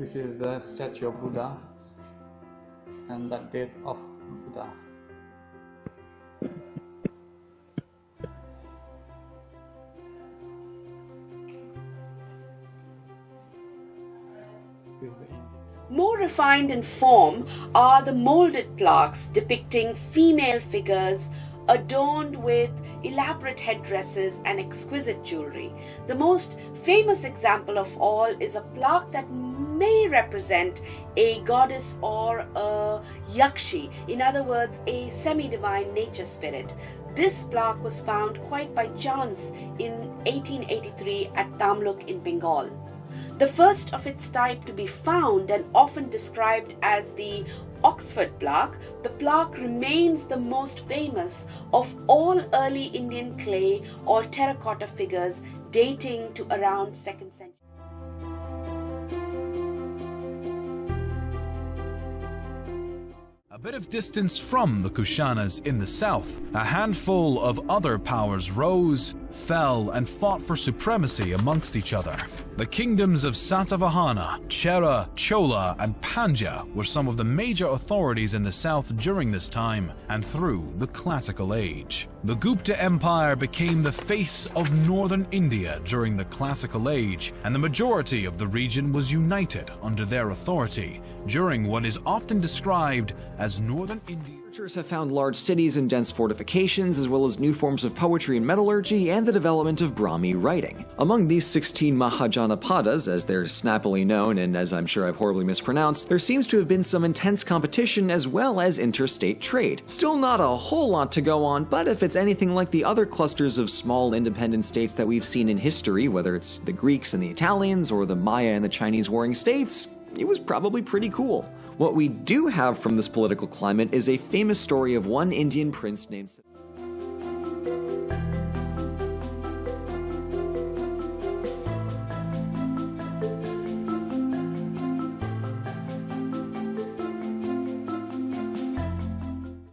This is the statue of Buddha and the death of Buddha. This is the More refined in form are the molded plaques depicting female figures adorned with elaborate headdresses and exquisite jewelry. The most famous example of all is a plaque that may represent a goddess or a yakshi, in other words, a semi-divine nature spirit. This plaque was found quite by chance in 1883 at Tamluk in Bengal. The first of its type to be found and often described as the Oxford plaque, the plaque remains the most famous of all early Indian clay or terracotta figures dating to around 2nd century. A bit of distance from the Kushanas in the south, a handful of other powers rose, fell, and fought for supremacy amongst each other. The kingdoms of Satavahana, Chera, Chola, and Pandya were some of the major authorities in the south during this time and through the Classical Age. The Gupta Empire became the face of northern India during the Classical Age, and the majority of the region was united under their authority during what is often described as northern India. Researchers have found large cities and dense fortifications, as well as new forms of poetry and metallurgy, and the development of Brahmi writing. Among these 16 Mahajanapadas, as they're snappily known, and as I'm sure I've horribly mispronounced, there seems to have been some intense competition as well as interstate trade. Still not a whole lot to go on, but if it's anything like the other clusters of small independent states that we've seen in history, whether it's the Greeks and the Italians, or the Maya and the Chinese warring states, it was probably pretty cool. What we do have from this political climate is a famous story of one Indian prince named